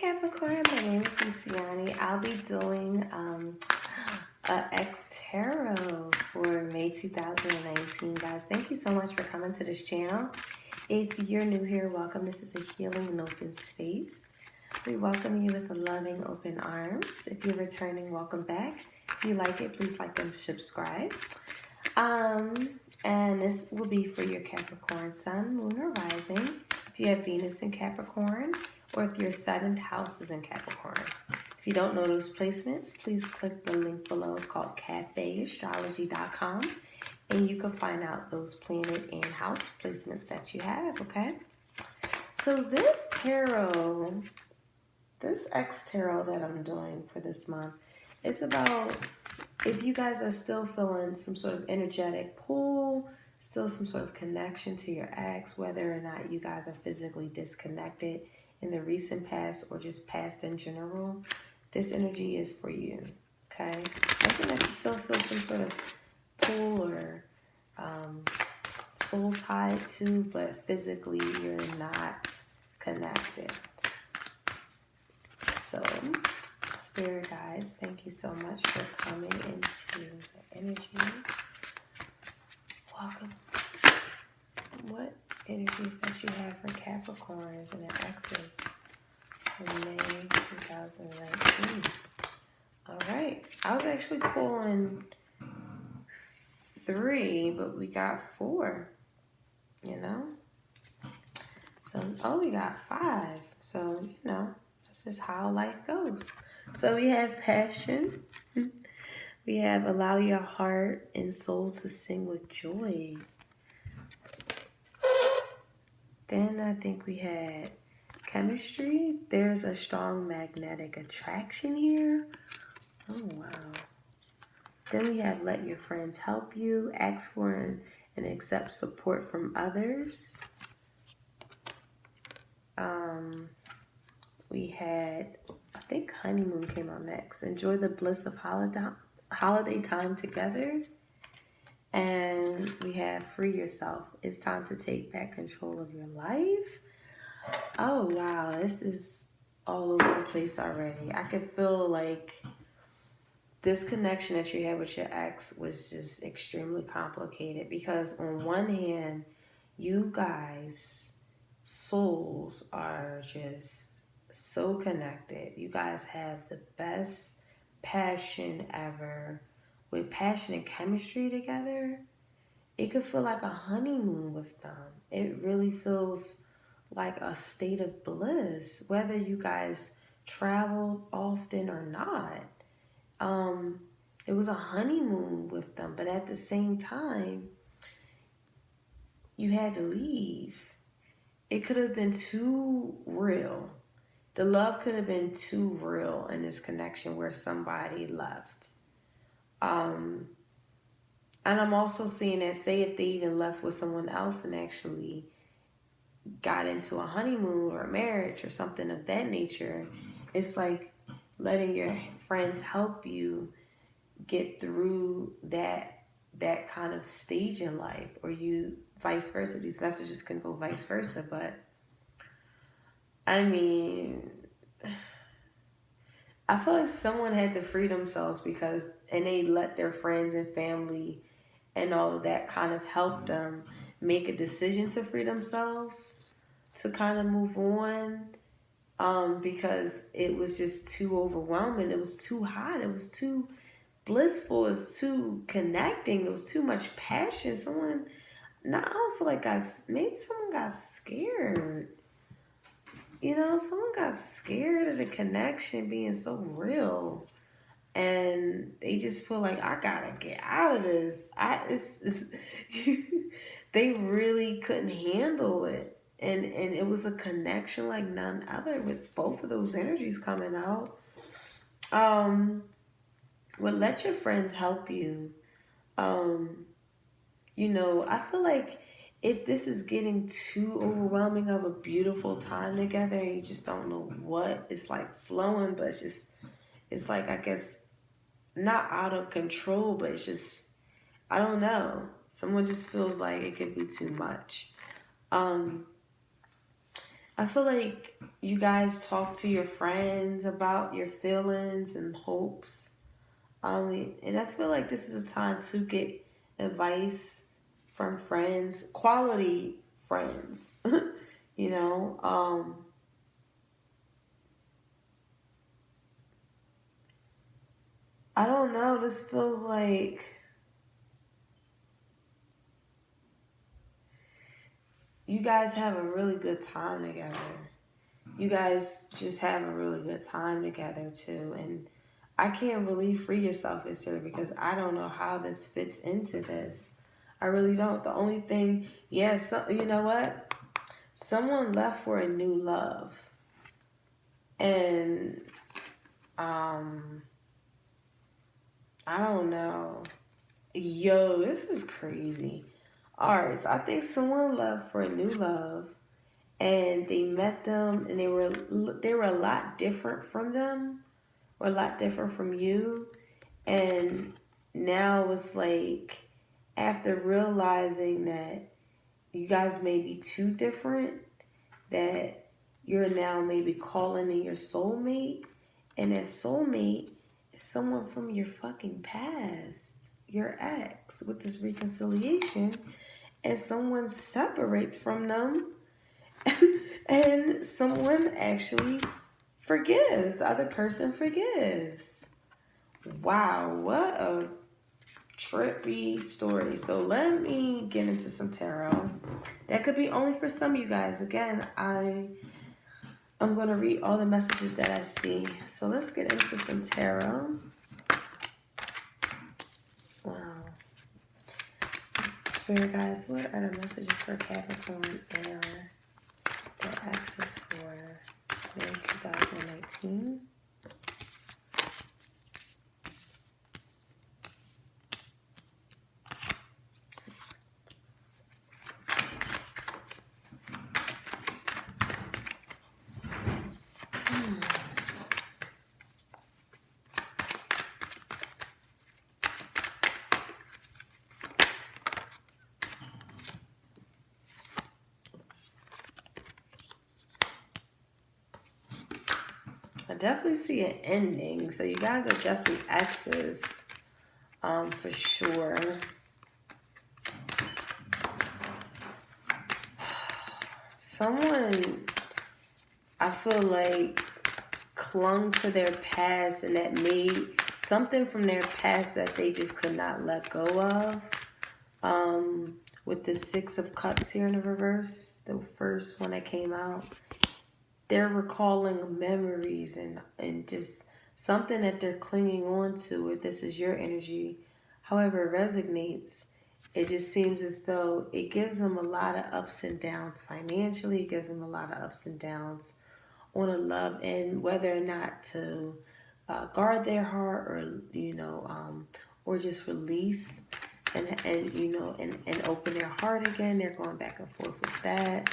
Capricorn, my name is Luciani. I'll be doing Ex Tarot for May 2019, guys. Thank you so much for coming to this channel. If you're new here, welcome. This is a healing and open space. We welcome you with loving open arms. If you're returning, welcome back. If you like it, please like and subscribe. And this will be for your Capricorn Sun, Moon, or Rising. If you have Venus in Capricorn, or if your 7th house is in Capricorn. If you don't know those placements, please click the link below. It's called cafeastrology.com, and you can find out those planet and house placements that you have, okay? So this tarot, this Ex Tarot that I'm doing for this month, it's about if you guys are still feeling some sort of energetic pull, still some sort of connection to your ex, whether or not you guys are physically disconnected in the recent past or just past in general, this energy is for you, okay? Something that you still feel some sort of pull or soul tied to, but physically you're not connected. So, Spirit guides, thank you so much for coming into the energy. Welcome. What energies that you have for Capricorns and their exes for May 2019? All right. I was actually pulling 3, but we got 4, you know? So, oh, we got 5. So, you know, that's just how life goes. So we have passion. We have allow your heart and soul to sing with joy. Then I think we had chemistry. There's a strong magnetic attraction here. Oh, wow. Then we have let your friends help you. Ask for and accept support from others. We had, I think honeymoon came on next. Enjoy the bliss of holiday time together. And we have free yourself. It's time to take back control of your life. Oh, wow. This is all over the place already. I could feel like this connection that you had with your ex was just extremely complicated. Because on one hand, you guys' souls are just so connected. You guys have the best passion ever. With passion and chemistry together, it could feel like a honeymoon with them. It really feels like a state of bliss, whether you guys traveled often or not. It was a honeymoon with them, but at the same time, you had to leave. It could have been too real. The love could have been too real in this connection where somebody left. And I'm also seeing that, say if they even left with someone else and actually got into a honeymoon or a marriage or something of that nature, it's like letting your friends help you get through that kind of stage in life, or you vice versa. These messages can go vice versa, but I mean, I feel like someone had to free themselves and they let their friends and family and all of that kind of help them make a decision to free themselves, to kind of move on, because it was just too overwhelming. It was too hot. It was too blissful. It was too connecting. It was too much passion. I don't feel like maybe someone got scared. You know, someone got scared of the connection being so real. And they just feel like, I gotta get out of this. They really couldn't handle it. And it was a connection like none other with both of those energies coming out. Well, let your friends help you. You know, I feel like if this is getting too overwhelming of a beautiful time together and you just don't know what, it's like flowing, but it's like, I guess, not out of control, but it's just, I don't know. Someone just feels like it could be too much. I feel like you guys talk to your friends about your feelings and hopes. And I feel like this is a time to get advice from friends, quality friends, you know. I don't know. This feels like you guys have a really good time together. You guys just have a really good time together too. And I can't believe free yourself is here because I don't know how this fits into this. I really don't. The only thing, yes, you know what? Someone left for a new love. And I don't know. Yo, this is crazy. Alright, so I think someone left for a new love and they met them and they were a lot different from them or a lot different from you. And now it's like after realizing that you guys may be too different, that you're now maybe calling in your soulmate, and that soulmate is someone from your fucking past, your ex, with this reconciliation, and someone separates from them and someone actually forgives. The other person forgives. Wow, what a trippy story. So let me get into some tarot. That could be only for some of you guys. Again, I'm going to read all the messages that I see. So let's get into some tarot. Wow. Spirit guys, what are the messages for Capricorn Air? Their access for May 2019. I definitely see an ending. So you guys are definitely exes, for sure. Someone, I feel like, clung to their past and that made something from their past that they just could not let go of. With the Six of Cups here in the reverse, the first one that came out. They're recalling memories and just something that they're clinging on to. If this is your energy, however it resonates, it just seems as though it gives them a lot of ups and downs financially. It gives them a lot of ups and downs on a love end, whether or not to guard their heart or just release and open their heart again. They're going back and forth with that.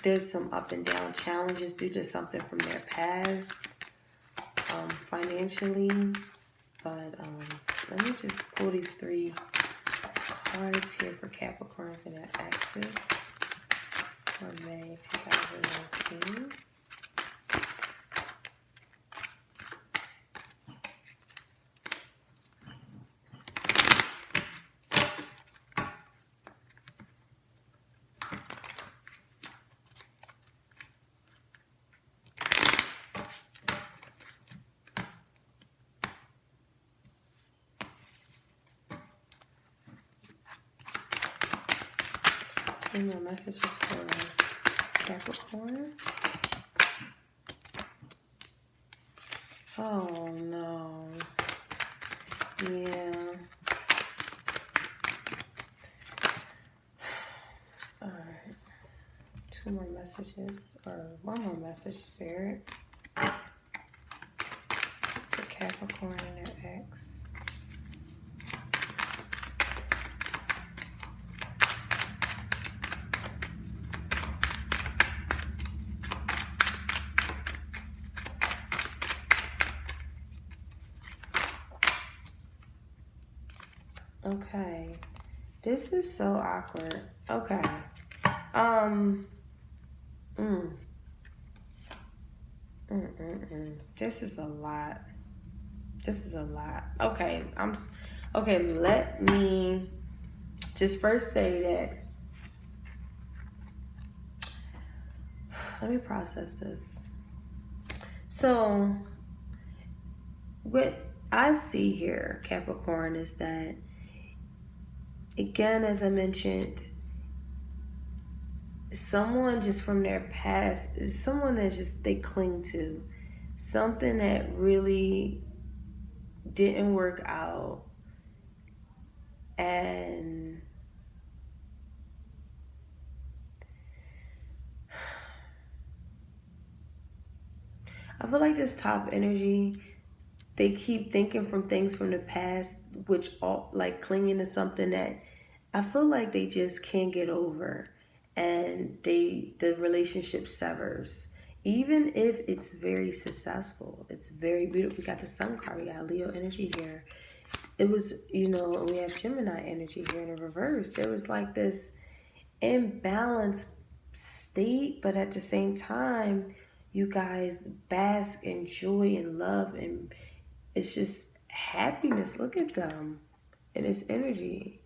There's some up and down challenges due to something from their past, financially. But let me just pull these three cards here for Capricorns and their exes for May 2019. Any more messages for Capricorn? Oh no. Yeah. Alright. Two more messages, or one more message, Spirit. For Capricorn and their ex. Okay, this is so awkward. Okay, This is a lot. This is a lot. Okay, okay, let me just first say that, let me process this. So, what I see here, Capricorn, is that, again, as I mentioned, someone just from their past is someone that just they cling to. Something that really didn't work out, and I feel like this top energy, they keep thinking from things from the past, which all like clinging to something that I feel like they just can't get over, and the relationship severs. Even if it's very successful, it's very beautiful. We got the Sun card, we got Leo energy here. It was, we have Gemini energy here in the reverse. There was like this imbalanced state, but at the same time, you guys bask in joy and love, and it's just happiness. Look at them and its energy.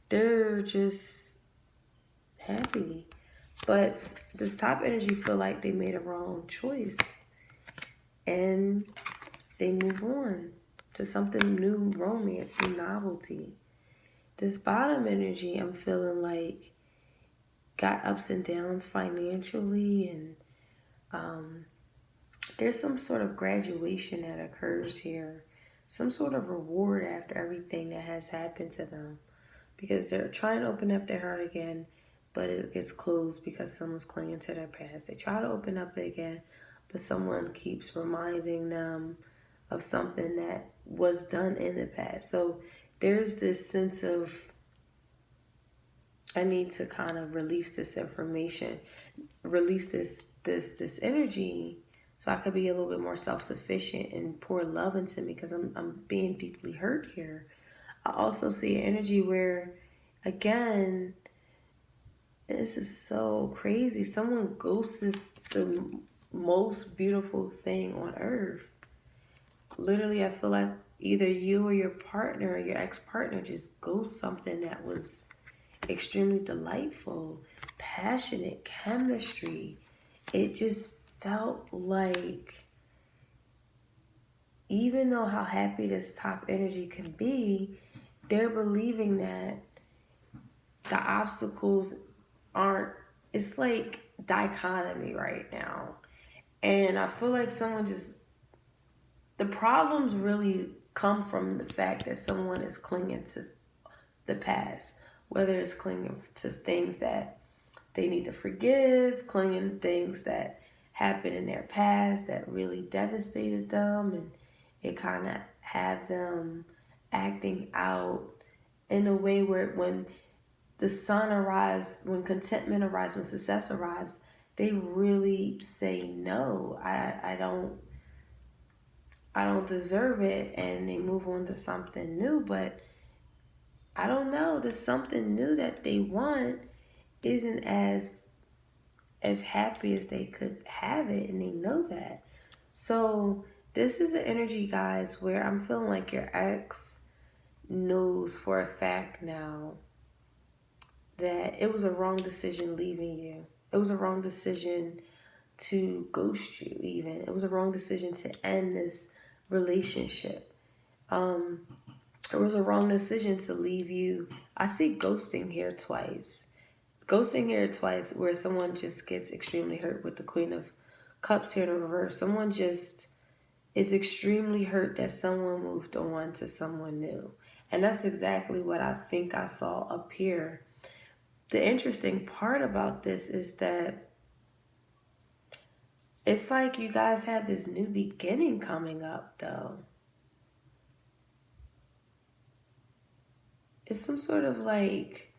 They're just happy. But this top energy feel like they made a wrong choice, and they move on to something new, romance, new novelty. This bottom energy, I'm feeling like got ups and downs financially, and there's some sort of graduation that occurs here, some sort of reward after everything that has happened to them, because they're trying to open up their heart again, but it gets closed because someone's clinging to their past. They try to open up again, but someone keeps reminding them of something that was done in the past. So there's this sense of, I need to kind of release this information, release this energy, so I could be a little bit more self-sufficient and pour love into me, because I'm being deeply hurt here. I also see an energy where, again, this is so crazy, someone ghosts the most beautiful thing on earth. Literally, I feel like either you or your partner or your ex-partner just ghost something that was extremely delightful, passionate, chemistry. It just felt like, even though how happy this top energy can be, they're believing that the obstacles aren't, it's like dichotomy right now. And I feel like someone just, the problems really come from the fact that someone is clinging to the past, whether it's clinging to things that they need to forgive, clinging to things that happened in their past that really devastated them, and it kind of have them acting out in a way where when the sun arrives, when contentment arrives, when success arrives, they really say no, I don't deserve it, and they move on to something new. But I don't know, there's something new that they want isn't as happy as they could have it, and they know that. So this is an energy, guys, where I'm feeling like your ex knows for a fact now that it was a wrong decision leaving you. It was a wrong decision to ghost you, even. It was a wrong decision to end this relationship. It was a wrong decision to leave you. I see ghosting here twice. Ghosting here twice, where someone just gets extremely hurt with the Queen of Cups here in the reverse. Someone just is extremely hurt that someone moved on to someone new. And that's exactly what I think I saw up here. The interesting part about this is that it's like you guys have this new beginning coming up, though. It's some sort of like,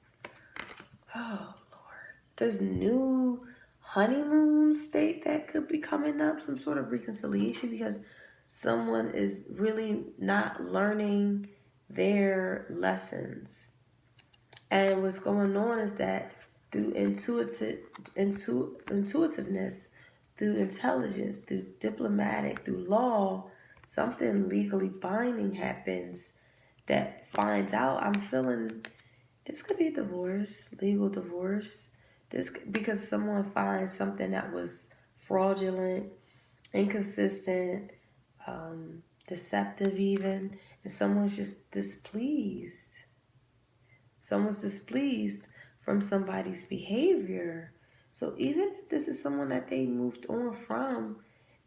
oh Lord, this new honeymoon state that could be coming up, some sort of reconciliation, because someone is really not learning their lessons. And what's going on is that through intuitiveness, through intelligence, through diplomatic, through law, something legally binding happens that finds out. I'm feeling this could be divorce, legal divorce. This because someone finds something that was fraudulent, inconsistent, deceptive even, and someone's just displeased. Someone's displeased from somebody's behavior. So even if this is someone that they moved on from,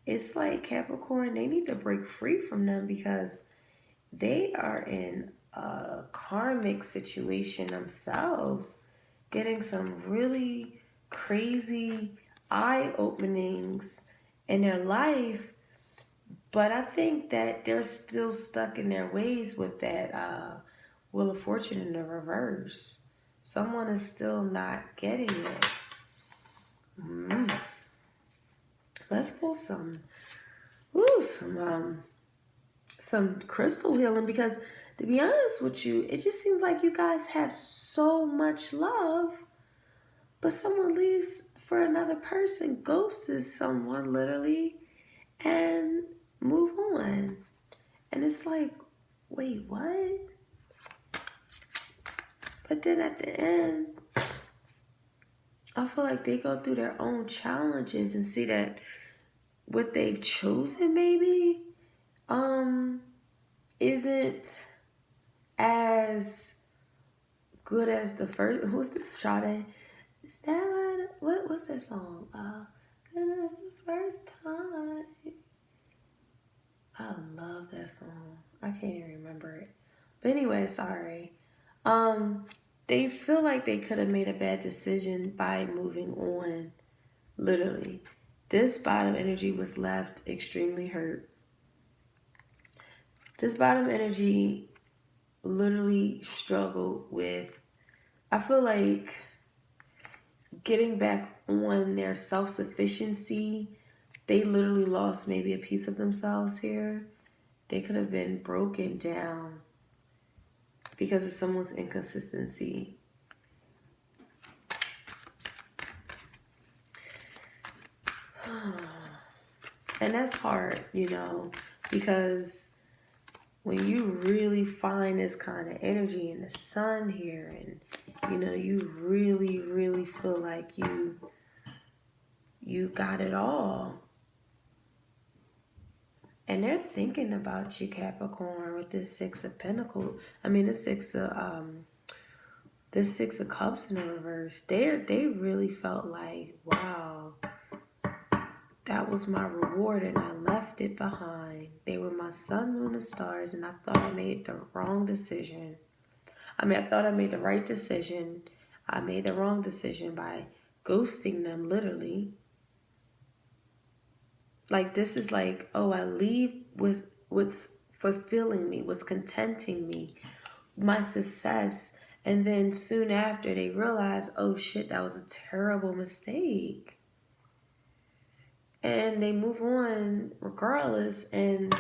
it's like Capricorn, they need to break free from them because they are in a karmic situation themselves, getting some really crazy eye openings in their life. But I think that they're still stuck in their ways with that Wheel of Fortune in the reverse. Someone is still not getting it. Let's pull some crystal healing, because to be honest with you, it just seems like you guys have so much love, but someone leaves for another person, ghosts someone literally, and move on. And it's like, wait, what? But then at the end, I feel like they go through their own challenges and see that what they've chosen maybe isn't as good as the first. Who's this? Sade? Is that what was that song? Good as the first time. I love that song. I can't even remember it. But anyway, sorry. They feel like they could have made a bad decision by moving on. Literally. This bottom energy was left extremely hurt. This bottom energy literally struggled with, I feel like, getting back on their self-sufficiency. They literally lost maybe a piece of themselves here. They could have been broken down because of someone's inconsistency. And that's hard, because when you really find this kind of energy in the sun here, and you really, really feel like you got it all. And they're thinking about you, Capricorn, with this Six of Pentacles. I mean, this Six of Cups in the reverse. They really felt like, wow, that was my reward, and I left it behind. They were my sun, moon, and stars, and I thought I made the wrong decision. I thought I made the right decision. I made the wrong decision by ghosting them, literally. Like, this is like, oh, I leave was fulfilling me, was contenting me, my success. And then soon after, they realize, oh, shit, that was a terrible mistake. And they move on regardless, and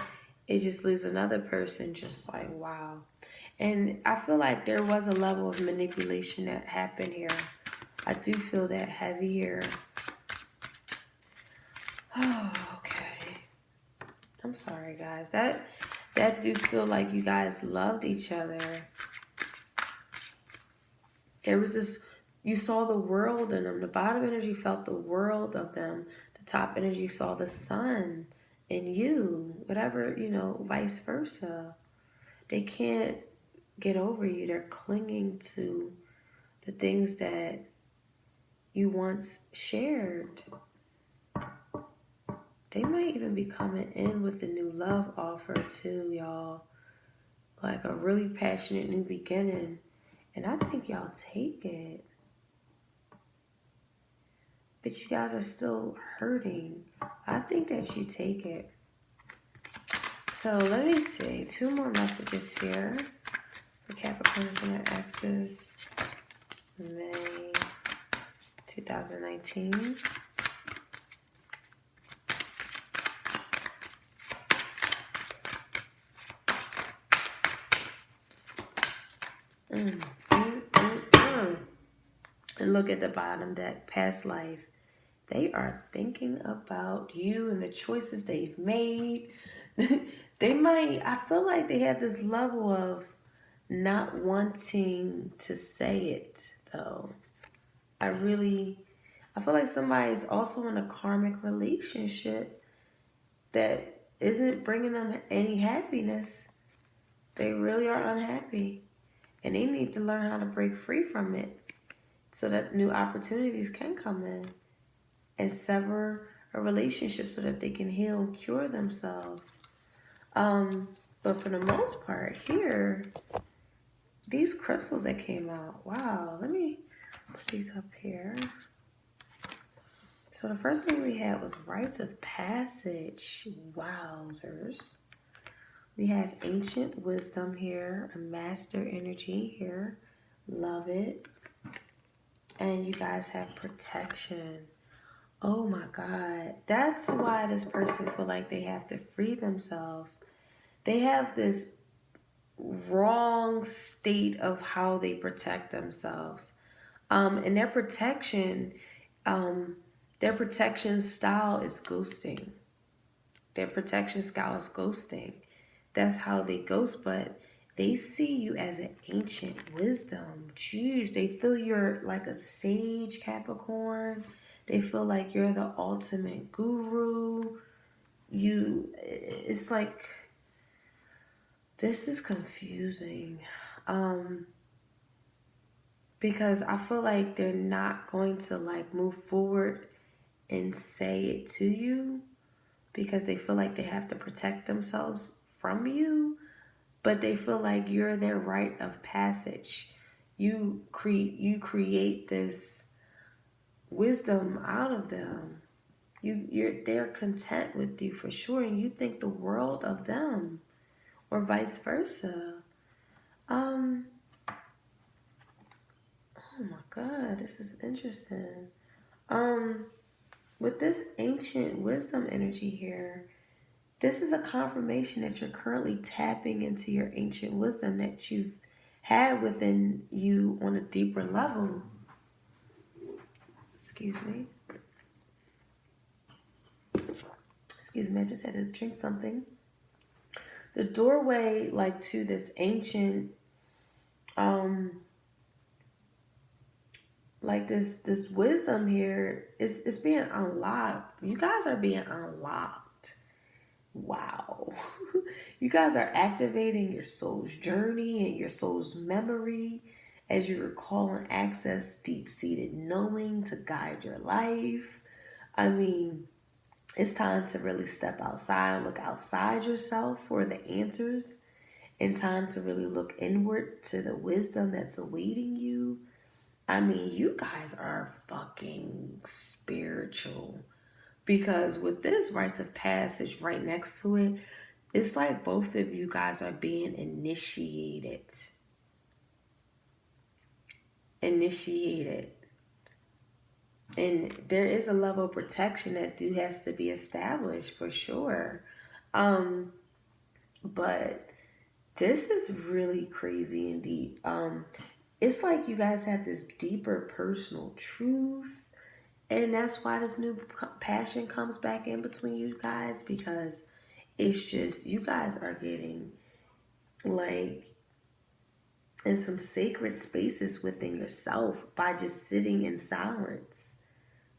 it just leaves another person just like, wow. And I feel like there was a level of manipulation that happened here. I do feel that heavy here. Oh, okay. I'm sorry, guys. That do feel like you guys loved each other. There was this, you saw the world in them. The bottom energy felt the world of them. The top energy saw the sun in you. Whatever, vice versa. They can't get over you. They're clinging to the things that you once shared. They might even be coming in with a new love offer too, y'all. Like a really passionate new beginning. And I think y'all take it. But you guys are still hurting. I think that you take it. So let me see. 2 more messages here for Capricorns and their exes. May 2019. And look at the bottom deck, past life. They are thinking about you and the choices they've made. They might, I feel like they have this level of not wanting to say it, though. I feel like somebody is also in a karmic relationship that isn't bringing them any happiness. They really are unhappy. And they need to learn how to break free from it so that new opportunities can come in and sever a relationship so that they can heal and cure themselves. But for the most part here, these crystals that came out, wow, let me put these up here. So the first one we had was rites of passage. Wowzers. We have ancient wisdom here, a master energy here. Love it. And you guys have protection. Oh my God. That's why this person feel like they have to free themselves. They have this wrong state of how they protect themselves. And their protection style is ghosting. Their protection style is ghosting. That's how they ghost, but they see you as an ancient wisdom. Jeez, they feel you're like a sage, Capricorn. They feel like you're the ultimate guru. It's like, this is confusing. Because I feel like they're not going to like move forward and say it to you because they feel like they have to protect themselves from you, but they feel like you're their rite of passage. You create this wisdom out of them. They're content with you for sure, and you think the world of them, or vice versa. Oh my God, this is interesting. With this ancient wisdom energy here, this is a confirmation that you're currently tapping into your ancient wisdom that you've had within you on a deeper level. Excuse me. I just had to drink something. The doorway, like, to this ancient, like this wisdom here is being unlocked. You guys are being unlocked. Wow. You guys are activating your soul's journey and your soul's memory as you recall and access deep-seated knowing to guide your life. I mean, it's time to really step outside and look outside yourself for the answers, and time to really look inward to the wisdom that's awaiting you. I mean, you guys are fucking spiritual. Because with this rites of passage right next to it, it's like both of you guys are being initiated. And there is a level of protection that has to be established for sure. But this is really crazy and deep. It's like you guys have this deeper personal truth. And that's why this new passion comes back in between you guys, because it's just, you guys are getting like in some sacred spaces within yourself by just sitting in silence.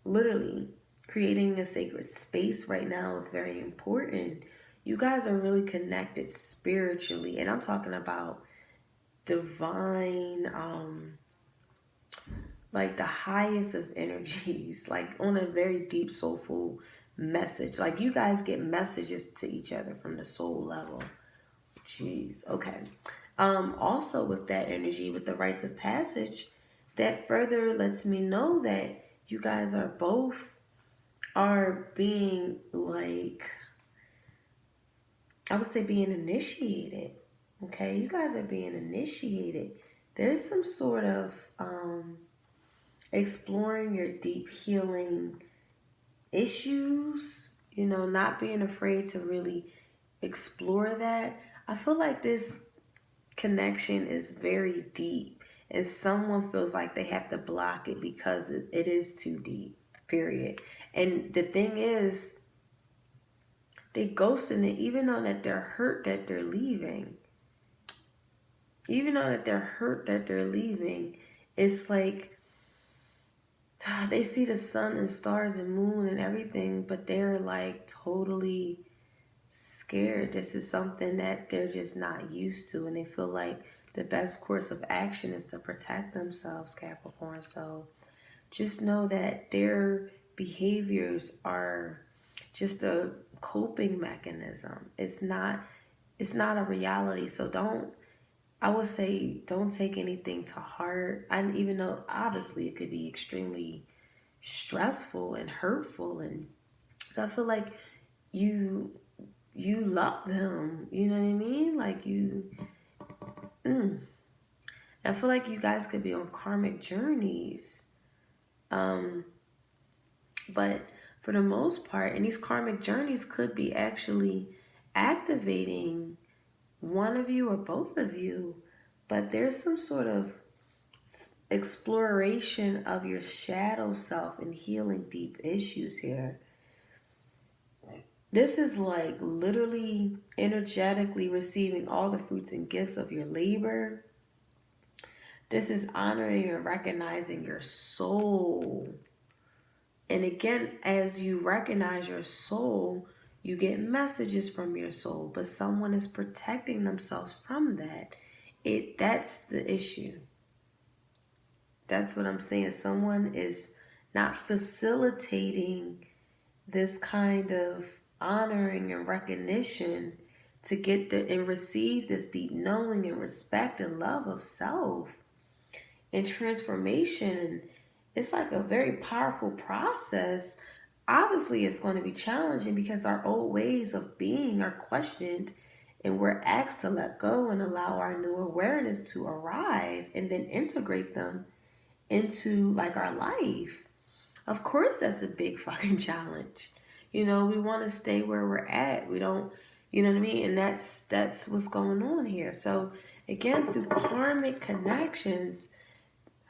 Literally, creating a sacred space right now is very important. You guys are really connected spiritually, and I'm talking about divine, like the highest of energies, like on a very deep, soulful message. Like you guys get messages to each other from the soul level. Jeez, okay. Also with that energy, with the rites of passage, that further lets me know that you guys are both being like, I would say being initiated. Okay, you guys are being initiated. There's some sort of exploring your deep healing issues, not being afraid to really explore that. I feel like this connection is very deep and someone feels like they have to block it because it is too deep. period. And the thing is, they ghosting it, even though that they're hurt that they're leaving. Even though that they're hurt that they're leaving, it's like they see the sun and stars and moon and everything, but they're like totally scared. This is something that they're just not used to, and they feel like the best course of action is to protect themselves, Capricorn. So just know that their behaviors are just a coping mechanism. It's not a reality. So I would say don't take anything to heart. And even though obviously it could be extremely stressful and hurtful, and I feel like you love them. You know what I mean? Like I feel like you guys could be on karmic journeys. But for the most part, and these karmic journeys could be actually activating one of you or both of you, but there's some sort of exploration of your shadow self and healing deep issues here. This is like literally energetically receiving all the fruits and gifts of your labor. This is honoring and recognizing your soul. And again, as you recognize your soul, you get messages from your soul, but someone is protecting themselves from that. That's the issue. That's what I'm saying. Someone is not facilitating this kind of honoring and recognition to get and receive this deep knowing and respect and love of self and transformation. And it's like a very powerful process. Obviously, it's going to be challenging because our old ways of being are questioned, and we're asked to let go and allow our new awareness to arrive and then integrate them into like our life. Of course, that's a big fucking challenge. You know, we want to stay where we're at. We don't, you know what I mean? And that's what's going on here. So again, through karmic connections,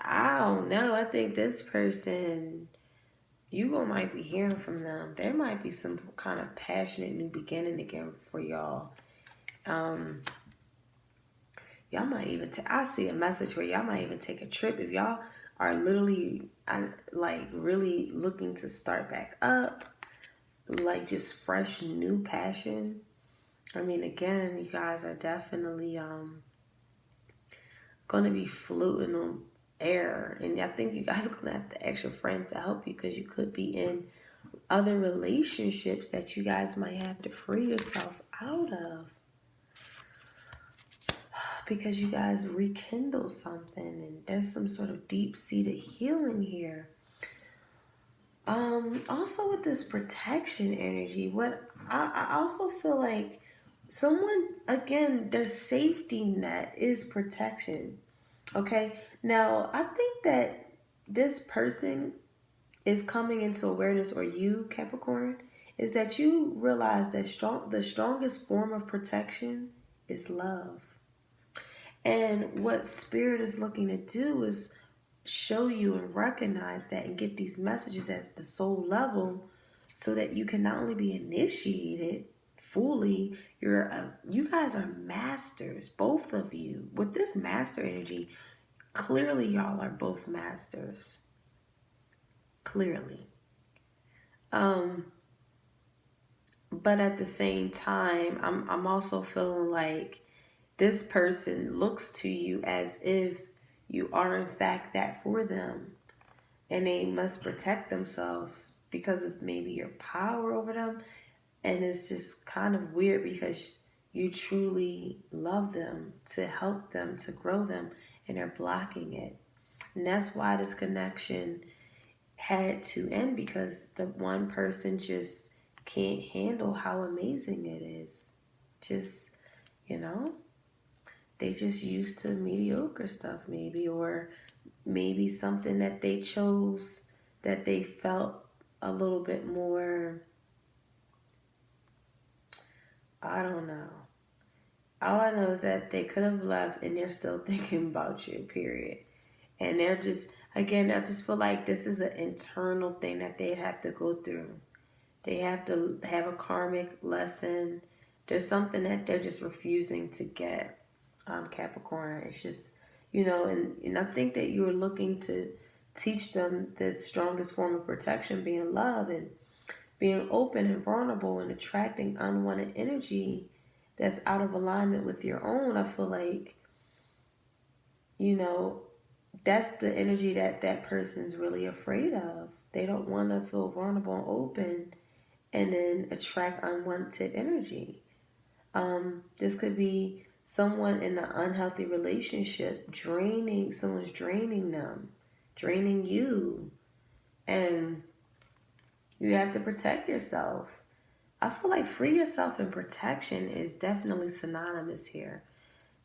I don't know. I think this person, you might be hearing from them. There might be some kind of passionate new beginning again for y'all. Y'all might even I see a message where y'all might even take a trip if y'all are literally like really looking to start back up, like just fresh new passion. I mean, again, you guys are definitely going to be floating on air, and I think you guys are going to have to ask your friends to help you, because you could be in other relationships that you guys might have to free yourself out of, because you guys rekindle something, and there's some sort of deep-seated healing here. Also with this protection energy, what I also feel like someone, again, their safety net is protection. Okay, now I think that this person is coming into awareness, or you, Capricorn, is that you realize that the strongest form of protection is love. And what Spirit is looking to do is show you and recognize that and get these messages at the soul level, so that you can not only be initiated fully, you guys are masters, both of you. With this master energy, clearly y'all are both masters. Clearly. But at the same time, I'm also feeling like this person looks to you as if you are in fact that for them, and they must protect themselves because of maybe your power over them. And it's just kind of weird because you truly love them, to help them, to grow them, and they're blocking it. And that's why this connection had to end, because the one person just can't handle how amazing it is. Just, they just used to mediocre stuff maybe, or maybe something that they chose that they felt a little bit more, I don't know. All I know is that they could have left and they're still thinking about you, period. And they're just, Again, I just feel like this is an internal thing that they have to go through. They have to have a karmic lesson. There's something that they're just refusing to get, Capricorn. It's just, and I think that you're looking to teach them the strongest form of protection, being love and being open and vulnerable and attracting unwanted energy that's out of alignment with your own. I feel like, that's the energy that that person's really afraid of. They don't want to feel vulnerable and open and then attract unwanted energy. This could be someone in an unhealthy relationship someone's draining them, draining you, and you have to protect yourself. I feel like free yourself and protection is definitely synonymous here.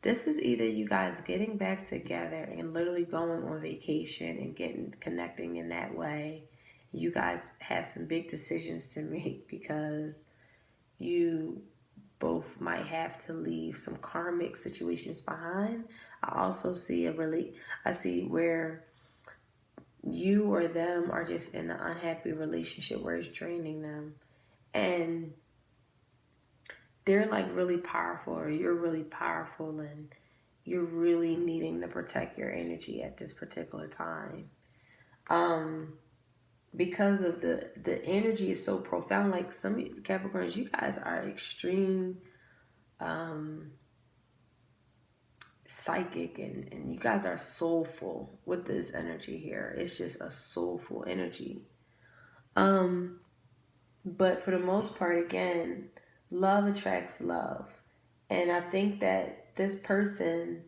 This is either you guys getting back together and literally going on vacation and connecting in that way. You guys have some big decisions to make because you both might have to leave some karmic situations behind. I also see I see where you or them are just in an unhappy relationship where it's draining them. And they're like really powerful, or you're really powerful, and you're really needing to protect your energy at this particular time. Because of the energy is so profound. Like some Capricorns, you guys are extreme psychic, and you guys are soulful with this energy here. It's just a soulful energy. But for the most part, again, love attracts love. And I think that this person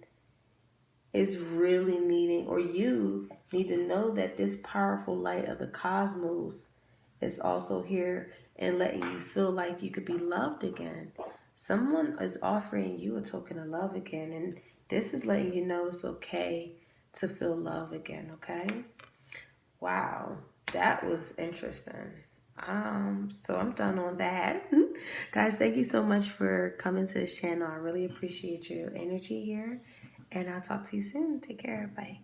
is really needing, or you need to know that this powerful light of the cosmos is also here and letting you feel like you could be loved again. Someone is offering you a token of love again, and this is letting you know it's okay to feel love again, okay? Wow, that was interesting. So I'm done on that. Guys, thank you so much for coming to this channel. I really appreciate your energy here, and I'll talk to you soon. Take care. Bye.